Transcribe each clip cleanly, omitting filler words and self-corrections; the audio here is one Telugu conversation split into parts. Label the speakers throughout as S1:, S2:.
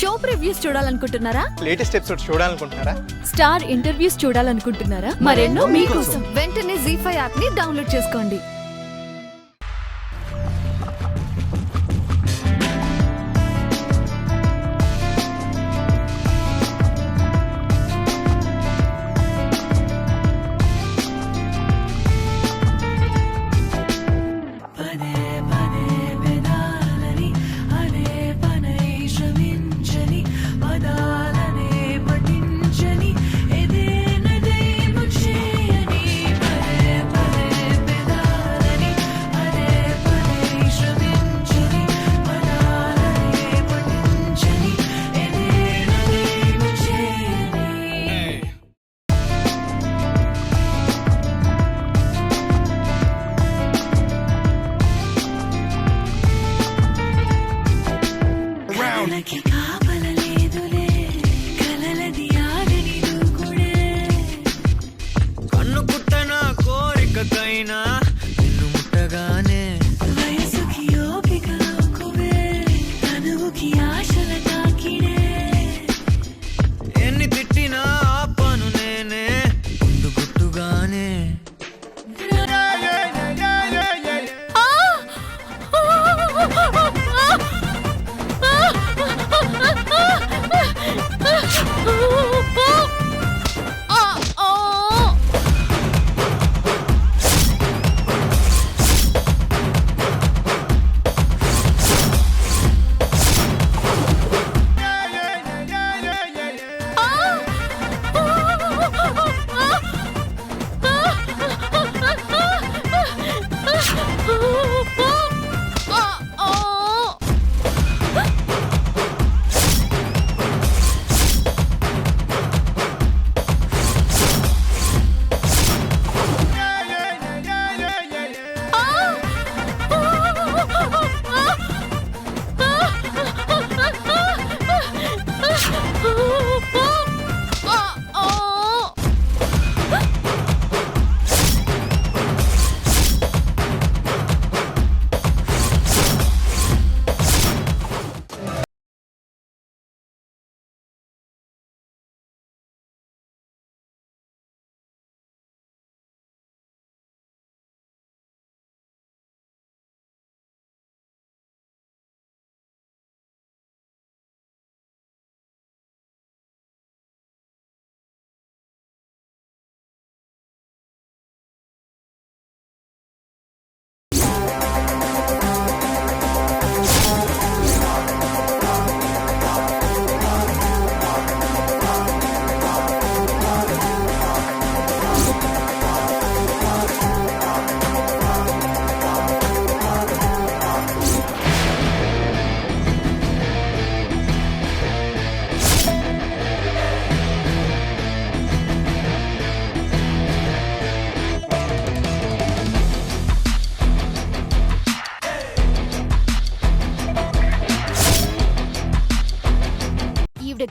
S1: షో ప్రివ్యూస్ చూడాలనుకుంటున్నారా?
S2: లేటెస్ట్ ఎపిసోడ్ చూడాలనుకుంటున్నారా?
S1: స్టార్ ఇంటర్వ్యూస్ చూడాలనుకుంటున్నారా? మరెన్నో మీకోసం వెంటనే ZEE5 యాప్ ని డౌన్లోడ్ చేసుకోండి.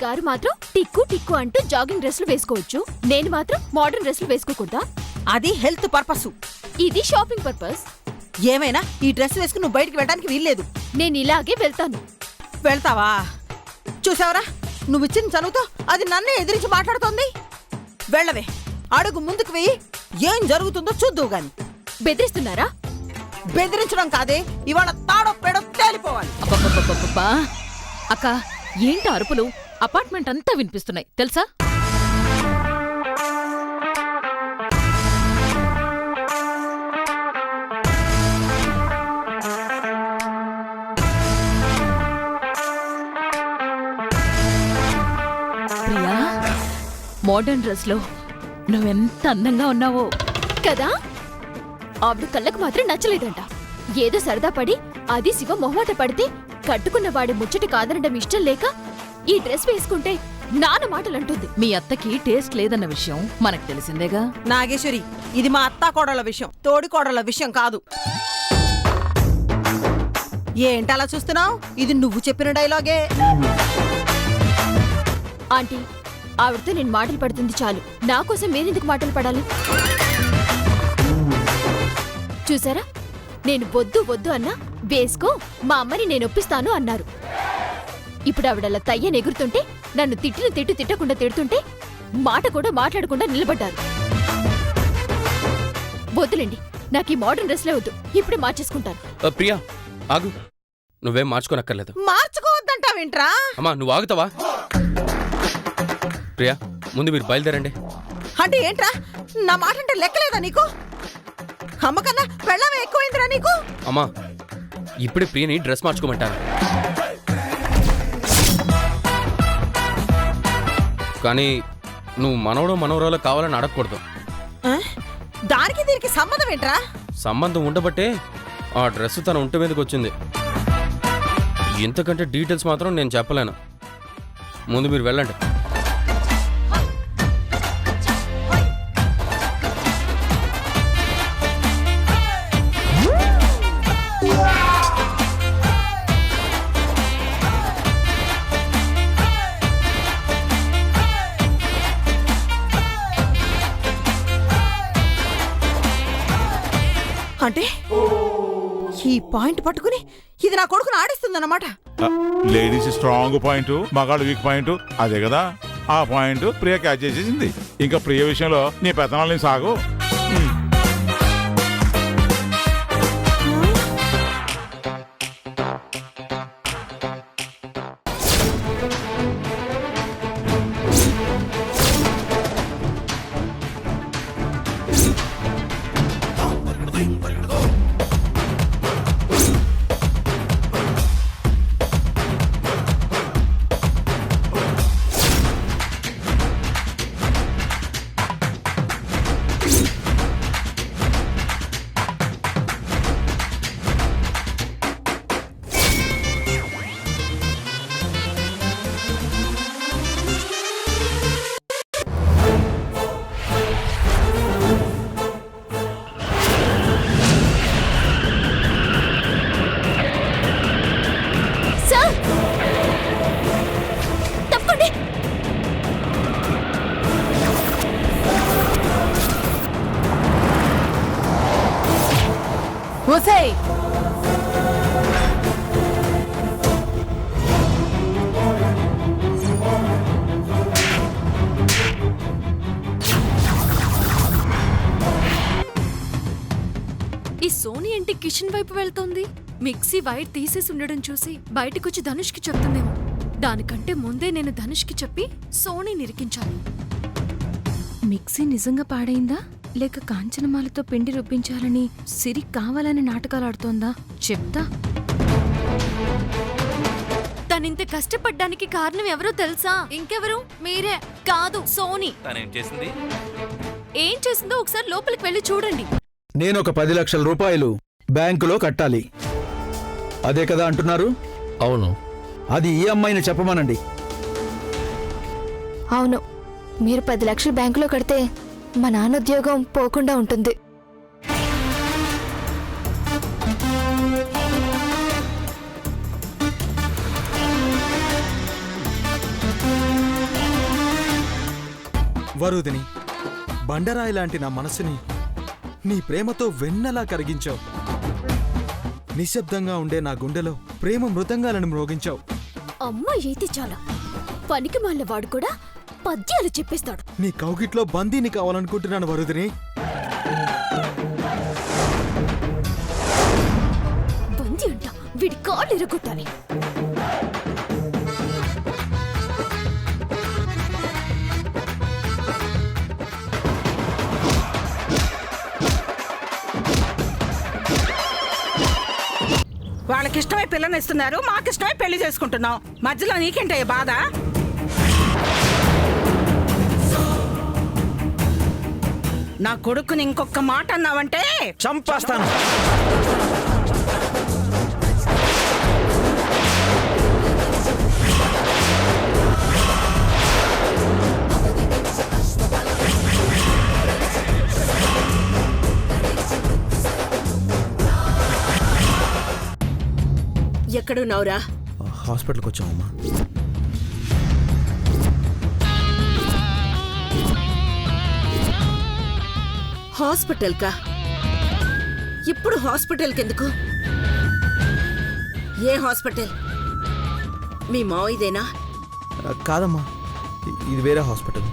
S1: గారు మాత్రం టిక్కు టిక్కు అంటూ జాగింగ్ డ్రెస్లు వేసుకోవచ్చు, నేను మాత్రం మోడర్న్ డ్రెస్లు వేసుకోకూడదా?
S3: అది హెల్త్ పర్పస్,
S1: ఇది షాపింగ్ పర్పస్.
S3: ఏమైనా ఈ డ్రెస్ వేసుకుని నువ్వు బయటికి వెళ్ళడానికి వీల్లేదు.
S1: నేను ఇలాగే వెళ్తాను.
S3: వెళ్తావా? చూసావరా, నువ్వు ఇచ్చిన చనువుతో అది నన్నే ఎదిరించి మాట్లాడుతోంది. వెళ్ళవే, అడుగు ముందుకు వెయ్యి, ఏం జరుగుతుందో చూద్దువు గాని.
S1: బెదిరిస్తున్నారా?
S3: బెదిరించడం కాదే, ఇవాళ తాడో పేడో తేలిపోవాలి.
S4: అక్క, ఏంటి అరుపులు? అపార్ట్మెంట్ అంతా వినిపిస్తున్నాయి తెలుసా? ప్రియా, మోడర్న్ డ్రెస్ లో నువ్వెంత అందంగా ఉన్నావో
S1: కదా. ఆవిడ కళ్ళకు మాత్రం నచ్చలేదంట. ఏదో సరదా పడి అది శివ మొహమాట పడితే కట్టుకున్న వాడి ముచ్చటి కాదనడం ఇష్టం లేక ఈ డ్రెస్ వేసుకుంటే నాన్న మాటలంటుంది.
S4: మీ అత్తకి టేస్ట్ లేదన్న విషయం మనకు తెలిసిందేగా.
S3: నాగేశ్వరి, ఇది మా అత్తా కోడళ్ళ విషయం, తోడి కోడళ్ళ విషయం కాదు. ఏంటలా చూస్తున్నావు? ఇది నువ్వు చెప్పిన డైలాగే.
S1: ఆంటీ, ఆవిడతో నేను మాటలు పడుతుంది చాలు, నా కోసం మీరెందుకు మాటలు పడాలి? చూసారా, నేను వద్దు వద్దు అన్నా వేసుకో, మా అమ్మని నేను ఒప్పిస్తాను అన్నారు. ఇప్పుడు ఆవిడలా తయ్యని ఎగురుతుంటే నన్ను తిట్టిన తిట్టు తిట్టకుండా తిడుతుంటే మాట కూడా మాట్లాడకుండా నిలబడ్డారు. వద్దులేండి, నాకు ఈ మోడర్న్ డ్రెస్లే వద్దు. ఇప్పుడే మార్చేసుకుంటాను.
S5: ప్రియా ఆగు, నువ్వేం మార్చుకోనక్కర్లేదు.
S3: మార్చుకోవద్దంటావేంట్రా?
S5: అమ్మా నువ్వు ఆగుతావా? ప్రియా ముందు మీరు బయలుదేరండి.
S3: అంటే ఏంట్రా, నా మాట అంటే లెక్కలేదా నీకు? అమ్మకన్నా పెళ్ళమే ఎక్కువైందిరా నీకు.
S5: అమ్మా ఇప్పుడే ప్రియని డ్రెస్ మార్చుకోమంటాను. కానీ నువ్వు మనవడో మనవరాలో కావాలని అడగకూడదు.
S3: ఆ? దానికి దీనికి సంబంధం ఏంట్రా?
S5: సంబంధం ఉండబట్టే ఆ డ్రెస్ తన ఒంటి మీదకి వచ్చింది. ఇంతకంటే డీటెయిల్స్ మాత్రం నేను చెప్పలేను. ముందు మీరు వెళ్ళండి.
S3: అంటే ఈ పాయింట్ పట్టుకుని ఇది నా కొడుకుని ఆడిస్తుందన్నమాట.
S6: లేడీస్ స్ట్రాంగ్ పాయింట్, మగాడు వీక్ పాయింట్, అదే కదా. ఆ పాయింట్ ప్రియ క్యాచ్ చేసేసింది. ఇంకా ప్రియ విషయంలో నీ పెత్తనాలు సాగు.
S1: సార్ తప్పండి.
S3: ఓసేయ్,
S7: ఈ సోనీ ఏంటి కిచెన్ వైపు వెళ్తోంది? మిక్సీ వైర్ తీసేసి ఉండడం చూసి బయటకొచ్చి ధనుష్కి చెప్తుందేమో. దానికంటే ముందే నేను ధనుష్కి చెప్పి సోనీ నిరికించాలి. మిక్సీ నిజంగా పాడైందా లేక కాంచనమాలతో పిండి రుబ్బించాలని సిరి కావాలని నాటకాలు ఆడుతోందా? చెప్తా. తనింత కష్టపడ్డానికి కారణం ఎవరో తెలుసా? ఇంకెవరు? మీరే కాదు, సోనీ.
S8: తనేం చేసింది?
S7: ఏం చేసిందో ఒకసారి లోపలికి వెళ్ళి చూడండి.
S9: నేనొక 10 లక్షల రూపాయలు బ్యాంకులో కట్టాలి, అదే కదా అంటున్నారు?
S5: అవును.
S9: అది ఈ అమ్మాయిని చెప్పమనండి.
S10: అవును, మీరు 10 లక్షలు బ్యాంకులో కడితే మా నాన్న ఉద్యోగం పోకుండా ఉంటుంది.
S11: వరుదిని, బండరాయి లాంటి నా మనసుని నీ ప్రేమతో వెన్నలా కరిగించావు. నిశ్శబ్దంగా ఉండే నా గుండెలో ప్రేమ మృదంగాలను మ్రోగించావు.
S1: అమ్మ అయితే చాలా పనికి మాలిన వాడు కూడా పద్యాలు చెప్పేస్తాడు.
S11: నీ కౌగిట్లో బందీని కావాలనుకుంటున్నాను వరుదిని.
S1: బందీ అంట, వీడి కాళ్ళు ఇరగొట్టాలి.
S3: వాళ్ళకిష్టమై పిల్లనిస్తున్నారు, మాకిష్టమై పెళ్లి చేసుకుంటున్నాం. మధ్యలో నీకేంటే బాధ? నా కొడుకుని ఇంకొక మాట అన్నావంటే
S11: చంపేస్తాను.
S3: ఎక్కడున్నావురా?
S11: హాస్పిటల్కి వచ్చావమ్మా.
S3: హాస్పిటల్ కా? ఇప్పుడు హాస్పిటల్కి ఎందుకు? ఏ హాస్పిటల్? మీ మావయ్యదేనా?
S11: కాదమ్మా ఇది వేరే హాస్పిటల్.